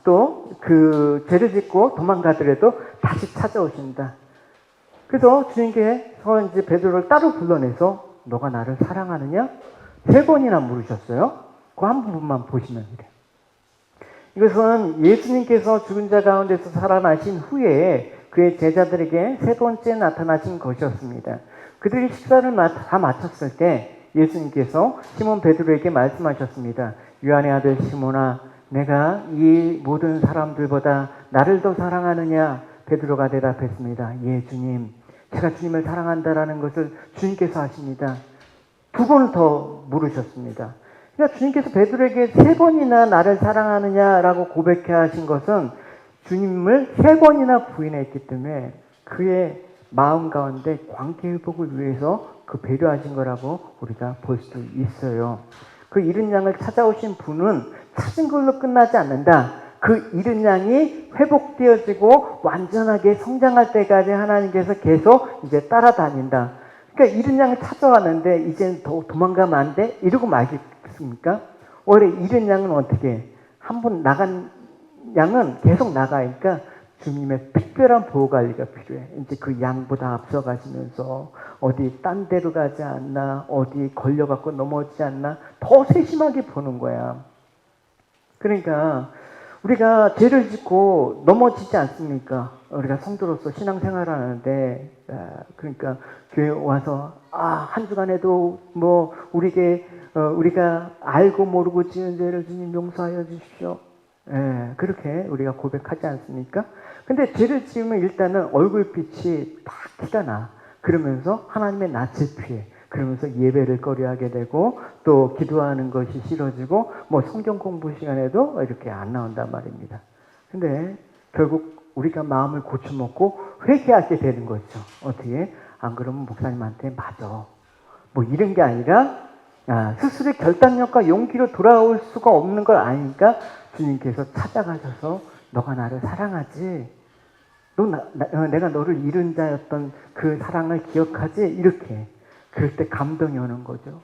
또 그 죄를 짓고 도망가더라도 다시 찾아오신다. 그래서 주님께서 이제 베드로를 따로 불러내서 너가 나를 사랑하느냐? 3번이나 물으셨어요. 그 한 부분만 보시면 이래. 이것은 예수님께서 죽은 자 가운데서 살아나신 후에 그의 제자들에게 3번째 나타나신 것이었습니다. 그들이 식사를 다 마쳤을 때 예수님께서 시몬 베드로에게 말씀하셨습니다. 요한의 아들 시몬아, 내가 이 모든 사람들보다 나를 더 사랑하느냐? 베드로가 대답했습니다. 예, 주님. 제가 주님을 사랑한다라는 것을 주님께서 아십니다. 2번을 더 물으셨습니다. 그러니까 주님께서 베드로에게 3번이나 나를 사랑하느냐라고 고백해 하신 것은 주님을 3번이나 부인했기 때문에 그의 마음 가운데 관계 회복을 위해서 그 배려하신 거라고 우리가 볼 수 있어요. 그 잃은 양을 찾아오신 분은 찾은 걸로 끝나지 않는다. 그 잃은 양이 회복되어지고 완전하게 성장할 때까지 하나님께서 계속 이제 따라다닌다. 그러니까 잃은 양을 찾아왔는데 이제는 더 도망가면 안 돼? 이러고 말겠습니까? 원래 잃은 양은 어떻게? 한 번 나간 양은 계속 나가니까 주님의 특별한 보호관리가 필요해. 이제 그 양보다 앞서가시면서 어디 딴 데로 가지 않나, 어디 걸려갖고 넘어지지 않나, 더 세심하게 보는 거야. 그러니까 우리가 죄를 짓고 넘어지지 않습니까? 우리가 성도로서 신앙생활을 하는데, 그러니까 교회 와서 한 주간에도 뭐 우리가 알고 모르고 지은 죄를 주님 용서하여 주십시오. 그렇게 우리가 고백하지 않습니까? 근데 죄를 지으면 일단은 얼굴빛이 딱 티가 나. 그러면서 하나님의 낯을 피해. 그러면서 예배를 꺼려하게 되고 또 기도하는 것이 싫어지고 뭐 성경 공부 시간에도 이렇게 안 나온단 말입니다. 근데 결국 우리가 마음을 고쳐먹고 회개하게 되는 거죠. 어떻게? 안 그러면 목사님한테 맞아. 뭐 이런 게 아니라 스스로의 결단력과 용기로 돌아올 수가 없는 걸 아니까 주님께서 찾아가셔서 너가 나를 사랑하지? 내가 너를 잃은 자였던 그 사랑을 기억하지? 이렇게. 그럴 때 감동이 오는 거죠.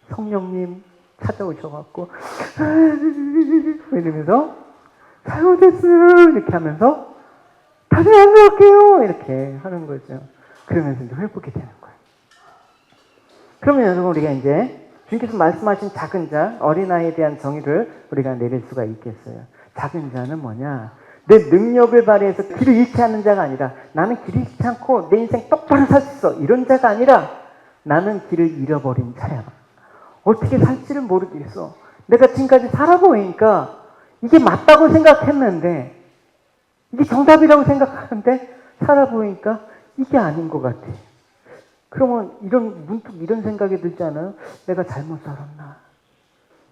성령님 찾아오셔갖고 이러면서 잘못했어요 이렇게 하면서 다시 안 그럴게요 이렇게 하는 거죠. 그러면서 이제 회복이 되는 거예요. 그러면 여러분 우리가 이제 주님께서 말씀하신 작은 자, 어린아이에 대한 정의를 우리가 내릴 수가 있겠어요. 작은 자는 뭐냐? 내 능력을 발휘해서 길을 잃지 않는 자가 아니라 나는 길을 잃지 않고 내 인생 똑바로 살 수 있어 이런 자가 아니라 나는 길을 잃어버린 자야. 어떻게 살지를 모르겠어. 내가 지금까지 살아보니까 이게 맞다고 생각했는데 이게 정답이라고 생각하는데 살아보니까 이게 아닌 것 같아. 그러면 문득 이런 생각이 들지 않아요? 내가 잘못 살았나?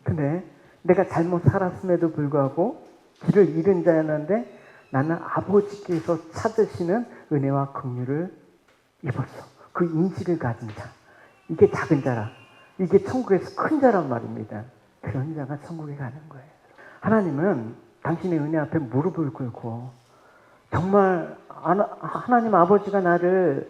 근데 내가 잘못 살았음에도 불구하고 길을 잃은 자였는데 나는 아버지께서 찾으시는 은혜와 긍휼을 입었어. 그 인식을 가진 자. 이게 작은 자라. 이게 천국에서 큰 자란 말입니다. 그런 자가 천국에 가는 거예요. 하나님은 당신의 은혜 앞에 무릎을 꿇고 정말 하나님 아버지가 나를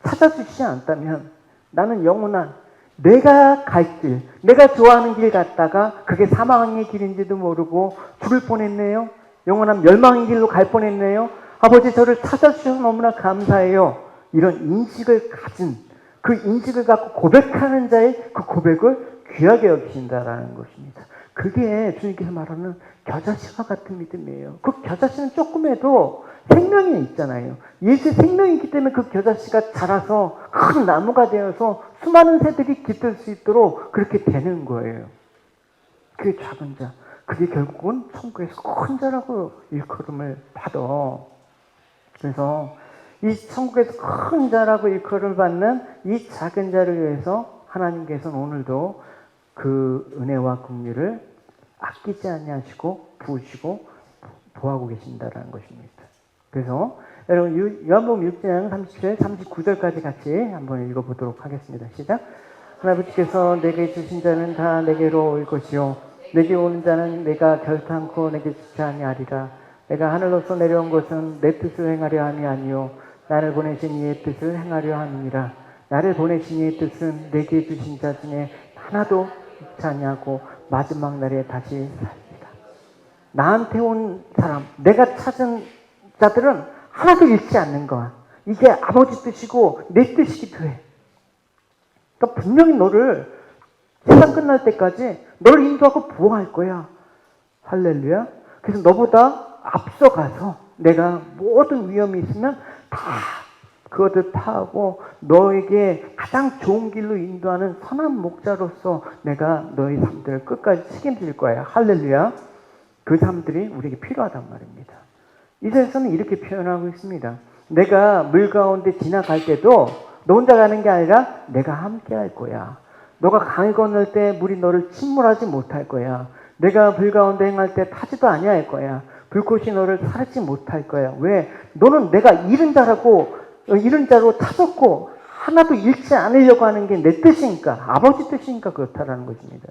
찾아주시지 않다면 나는 영원한 내가 갈 길, 내가 좋아하는 길 갔다가 그게 사망의 길인지도 모르고 죽을 뻔했네요. 영원한 멸망의 길로 갈 뻔했네요. 아버지 저를 찾아주셔서 너무나 감사해요. 이런 인식을 가진 그 인식을 갖고 고백하는 자의 그 고백을 귀하게 여기신다라는 것입니다. 그게 주님께서 말하는 겨자씨와 같은 믿음이에요. 그 겨자씨는 조금에도 생명이 있잖아요. 예수의 생명이 있기 때문에 그 겨자씨가 자라서 큰 나무가 되어서 수많은 새들이 깃들 수 있도록 그렇게 되는 거예요. 그게 작은 자. 그게 결국은 천국에서 큰 자라고 일컬음을 받아. 그래서 이 천국에서 큰 자라고 일컬음을 받는 이 작은 자를 위해서 하나님께서는 오늘도 그 은혜와 긍휼을 아끼지 아니하시고 부으시고 보하고 계신다라는 것입니다. 그래서 여러분 요한복음 6장 37, 39절까지 같이 한번 읽어보도록 하겠습니다. 시작. 하나님께서 내게 주신 자는 다 내게로 올 것이요 내게 오는 자는 내가 결탄코 내게 주지 아니하리라. 내가 하늘로서 내려온 것은 내 뜻을 행하려 함이 아니요 나를 보내신 이의 뜻을 행하려 함이니라. 나를 보내신 이의 뜻은 내게 주신 자 중에 하나도 잃지 아니하고 마지막 날에 다시 살리라. 나한테 온 사람, 내가 찾은 자들은 하나도 잃지 않는 거야. 이게 아버지 뜻이고 내 뜻이기도 해. 그러니까 분명히 너를 세상 끝날 때까지 너를 인도하고 보호할 거야. 할렐루야. 그래서 너보다 앞서가서 내가 모든 위험이 있으면 다 그것을 파하고 너에게 가장 좋은 길로 인도하는 선한 목자로서 내가 너의 삶들을 끝까지 책임질 거야. 할렐루야. 그 삶들이 우리에게 필요하단 말입니다. 이사야서는 이렇게 표현하고 있습니다. 내가 물 가운데 지나갈 때도 너 혼자 가는 게 아니라 내가 함께 할 거야. 너가 강을 건널 때 물이 너를 침몰하지 못할 거야. 내가 불 가운데 행할 때 타지도 아니할 거야. 불꽃이 너를 사르지 못할 거야. 왜? 너는 내가 잃은 자로 찾았고 하나도 잃지 않으려고 하는 게 내 뜻이니까, 아버지 뜻이니까 그렇다라는 것입니다.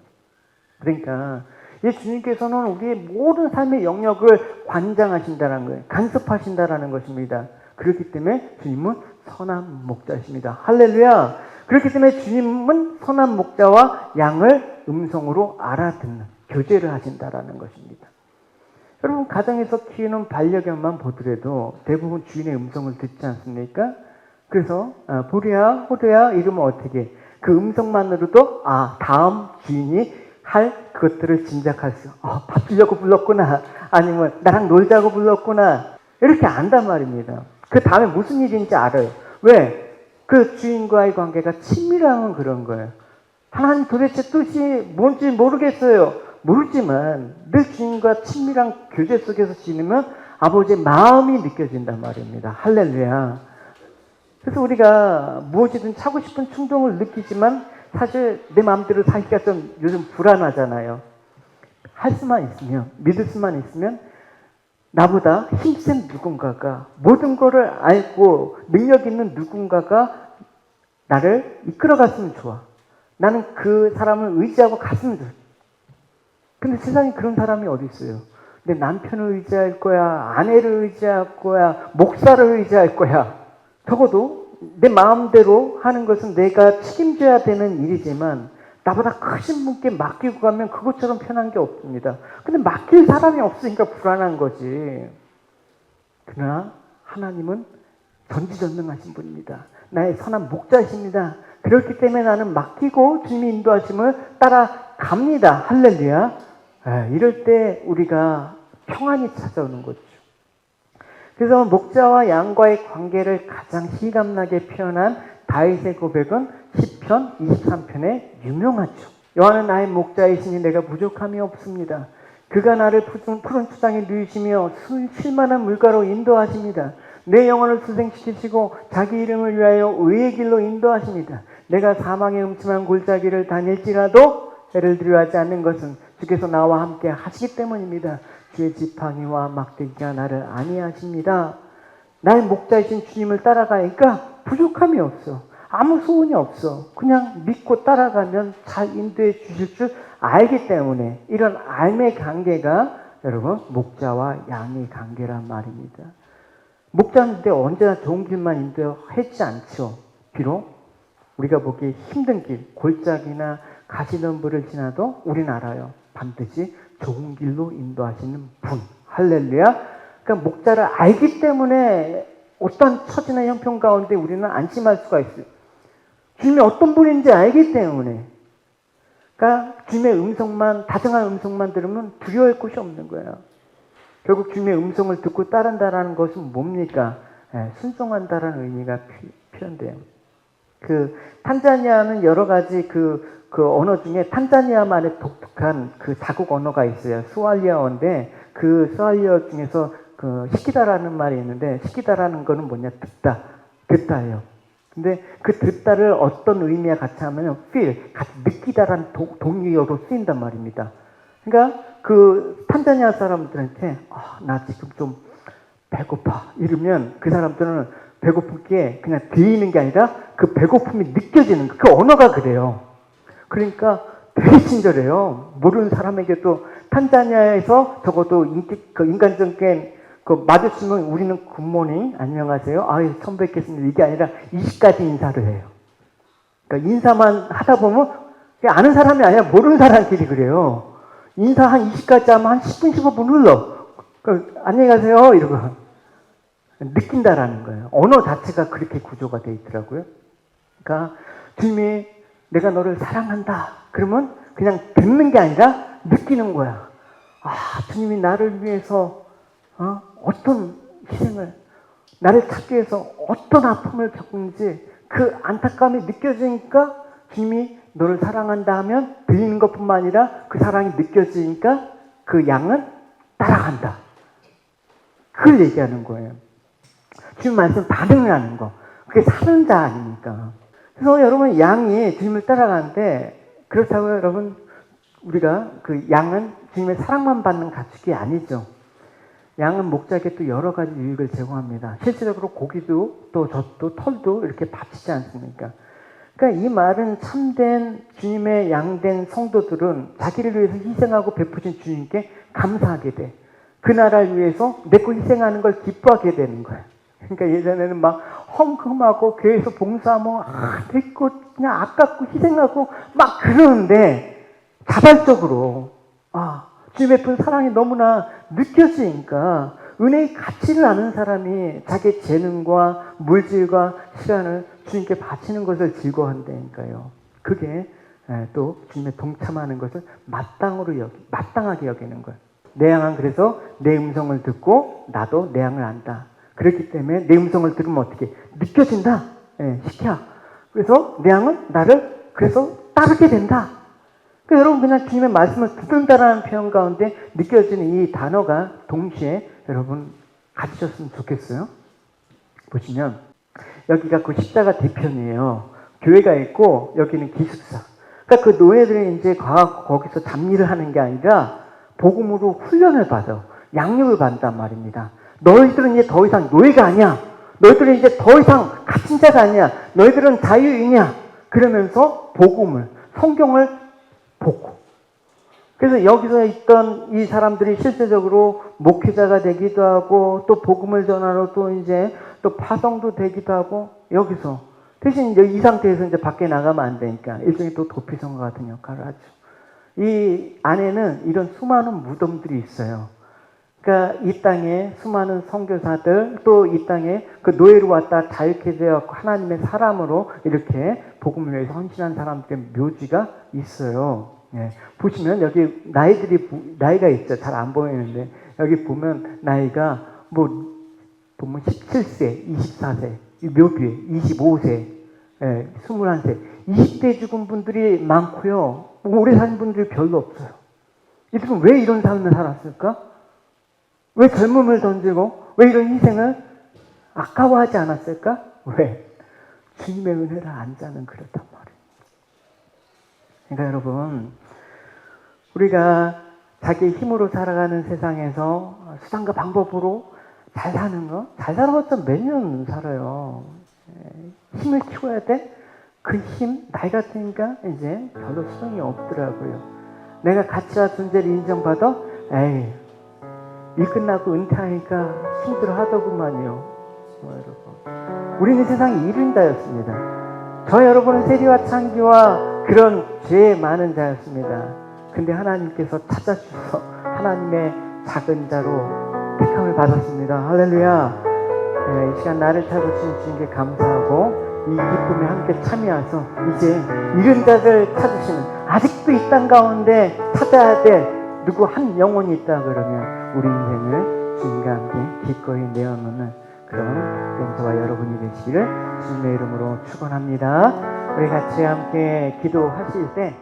그러니까 주님께서는 우리의 모든 삶의 영역을 관장하신다는 거예요. 간섭하신다라는 것입니다. 그렇기 때문에 주님은 선한 목자이십니다. 할렐루야. 그렇기 때문에 주님은 선한 목자와 양을 음성으로 알아듣는 교제를 하신다라는 것입니다. 여러분 가정에서 키우는 반려견만 보더라도 대부분 주인의 음성을 듣지 않습니까? 그래서 보리야, 호두야 이러면 어떻게? 그 음성만으로도 다음 주인이 할 그것들을 짐작할 수. 밥 주려고 불렀구나. 아니면 나랑 놀자고 불렀구나. 이렇게 안단 말입니다. 그 다음에 무슨 일인지 알아요. 왜? 그 주인과의 관계가 친밀함은 그런 거예요. 하나님 도대체 뜻이 뭔지 모르겠어요. 모르지만 늘 주인과 친밀한 교제 속에서 지내면 아버지의 마음이 느껴진단 말입니다. 할렐루야. 그래서 우리가 무엇이든 차고 싶은 충동을 느끼지만 사실 내 마음대로 살기가 좀 요즘 불안하잖아요. 할 수만 있으면, 믿을 수만 있으면 나보다 힘센 누군가가, 모든 거를 알고 능력 있는 누군가가 나를 이끌어갔으면 좋아. 나는 그 사람을 의지하고 갔으면 좋아. 근데 세상에 그런 사람이 어디 있어요? 내 남편을 의지할 거야, 아내를 의지할 거야, 목사를 의지할 거야. 적어도 내 마음대로 하는 것은 내가 책임져야 되는 일이지만 나보다 크신 분께 맡기고 가면 그것처럼 편한 게 없습니다. 근데 맡길 사람이 없으니까 불안한 거지. 그러나 하나님은 전지전능하신 분입니다. 나의 선한 목자이십니다. 그렇기 때문에 나는 맡기고 주님의 인도하심을 따라갑니다. 할렐루야. 이럴 때 우리가 평안이 찾아오는 거죠. 그래서 목자와 양과의 관계를 가장 실감나게 표현한 다윗의 고백은 시편 23편에 유명하죠. 여호와는 나의 목자이시니 내가 부족함이 없습니다. 그가 나를 푸른 초장에 누이시며 쉴만한 물가로 인도하십니다. 내 영혼을 수생시키시고 자기 이름을 위하여 의의 길로 인도하십니다. 내가 사망의 음침한 골짜기를 다닐지라도 해를 두려워하지 않는 것은 주께서 나와 함께 하시기 때문입니다. 주의 지팡이와 막대기가 나를 안위하십니다. 나의 목자이신 주님을 따라가니까 부족함이 없어. 아무 소원이 없어. 그냥 믿고 따라가면 잘 인도해 주실 줄 알기 때문에 이런 알의 관계가 여러분 목자와 양의 관계란 말입니다. 목자인데 언제나 좋은 길만 인도하지 않죠. 비록 우리가 보기에 힘든 길, 골짜기나 가시덤불을 지나도 우리는 알아요. 반드시 좋은 길로 인도하시는 분. 할렐루야. 그러니까 목자를 알기 때문에 어떤 처지나 형편 가운데 우리는 안심할 수가 있어요. 주님이 어떤 분인지 알기 때문에. 그러니까 주님의 음성만, 다정한 음성만 들으면 두려워할 곳이 없는 거예요. 결국 주님의 음성을 듣고 따른다라는 것은 뭡니까? 순종한다라는 의미가 표현돼요. 탄자니아는 여러 가지 그 언어 중에 탄자니아만의 독특한 그 자국 언어가 있어요. 스왈리아어인데 그 스왈리아 중에서 시키다라는 말이 있는데 시키다라는 거는 뭐냐? 듣다예요. 근데 그 듣다를 어떤 의미와 같이 하면 feel, 같이 느끼다라는 동의어로 쓰인단 말입니다. 그러니까 그 탄자니아 사람들한테 나 지금 좀 배고파 이러면 그 사람들은 배고픈 게 그냥 들리는 게 아니라 그 배고픔이 느껴지는 그 언어가 그래요. 그러니까 되게 친절해요. 모르는 사람에게도 탄자니아에서 적어도 인간적인 마주치면 우리는 굿모닝 안녕하세요. 처음 뵙겠습니다. 이게 아니라 20가지 인사를 해요. 그러니까 인사만 하다 보면 아는 사람이 아니라 모르는 사람끼리 그래요. 인사 한 20가지 하면 한 10분, 15분 흘러. 안녕히 가세요. 이러고. 느낀다라는 거예요. 언어 자체가 그렇게 구조가 되어 있더라고요. 그러니까 주님이 내가 너를 사랑한다. 그러면 그냥 듣는 게 아니라 느끼는 거야. 주님이 나를 위해서 어떤 희생을, 나를 찾기 위해서 어떤 아픔을 겪는지 그 안타까움이 느껴지니까 주님이 너를 사랑한다 하면 들리는 것뿐만 아니라 그 사랑이 느껴지니까 그 양은 따라간다. 그걸 얘기하는 거예요. 주님 말씀 반응을 하는 거. 그게 사는 자 아닙니까? 그래서 여러분 양이 주님을 따라가는데 그렇다고 여러분 우리가 그 양은 주님의 사랑만 받는 가축이 아니죠. 양은 목자에게 또 여러 가지 유익을 제공합니다. 실질적으로 고기도 또 젖도 털도 이렇게 바치지 않습니까? 그러니까 이 말은 참된 주님의 양된 성도들은 자기를 위해서 희생하고 베푸신 주님께 감사하게 돼. 그 나라를 위해서 내 거 희생하는 걸 기뻐하게 되는 거예요. 그러니까 예전에는 막 헝금하고 교회에서 봉사하면 내 거 그냥 아깝고 희생하고 막 그러는데 자발적으로 주님 베푼 사랑이 너무나 느껴지니까 은혜의 가치를 아는 사람이 자기 재능과 물질과 시간을 주님께 바치는 것을 즐거워한다니까요. 그게 또 주님의 동참하는 것을 마땅하게 여기는 거예요. 내 양은 그래서 내 음성을 듣고 나도 내 양을 안다. 그렇기 때문에 내 음성을 들으면 어떻게 느껴진다. 시켜. 그래서 내 양은 나를 그래서 따르게 된다. 그러니까 여러분 그냥 주님의 말씀을 듣는다라는 표현 가운데 느껴지는 이 단어가 동시에 여러분 가지셨으면 좋겠어요. 보시면 여기가 그 십자가 뒤편이에요. 교회가 있고 여기는 기숙사. 그러니까 그 노예들이 이제 거기서 잡일을 하는 게 아니라 복음으로 훈련을 받아 양육을 받는단 말입니다. 너희들은 이제 더 이상 노예가 아니야. 너희들은 이제 더 이상 갇힌 자가 아니야. 너희들은 자유인이야. 그러면서 복음을 성경을 보고. 그래서 여기서 있던 이 사람들이 실제적으로 목회자가 되기도 하고 또 복음을 전하러 또 이제 또 파송도 되기도 하고 여기서 대신 이제 이 상태에서 이제 밖에 나가면 안 되니까 일종의 또 도피성과 같은 역할을 하죠. 이 안에는 이런 수많은 무덤들이 있어요. 그러니까 이 땅에 수많은 선교사들 또 이 땅에 그 노예로 왔다 자유케 되어 하나님의 사람으로 이렇게 복음을 위해서 헌신한 사람들의 묘지가 있어요. 예. 보시면 여기 나이가 있죠. 잘 안 보이는데 여기 보면 나이가 뭐 보면 17세, 24세, 묘비에 25세, 21세, 20대 죽은 분들이 많고요. 오래 산 분들이 별로 없어요. 이들은 왜 이런 삶을 살았을까? 왜 젊음을 던지고 왜 이런 희생을 아까워하지 않았을까? 왜? 주님의 은혜를 안 자는 그렇단 말이에요. 그러니까 여러분 우리가 자기의 힘으로 살아가는 세상에서 수단과 방법으로 잘 사는 거? 잘 살아봤자 몇 년 살아요. 힘을 키워야 돼? 그 힘, 나이 같으니까 이제 별로 소용이 없더라고요. 내가 가치와 존재를 인정받아? 에이, 일 끝나고 은퇴하니까 힘들어 하더구만요. 여러분. 우리는 세상의 이른자였습니다. 저 여러분은 세리와 창기와 그런 죄 많은 자였습니다. 근데 하나님께서 찾아주셔서 하나님의 작은 자로 택함을 받았습니다. 할렐루야. 이 시간 나를 찾으신 주님께 감사하고 이 기쁨에 함께 참여해서 이제 이른 자들 찾으시는 아직도 이 땅 가운데 찾아야 될 누구 한 영혼이 있다 그러면 우리 인생을 주님과 함께 기꺼이 내어놓는 그런 저와 여러분이 되시기를 주님의 이름으로 축원합니다. 우리 같이 함께 기도하실 때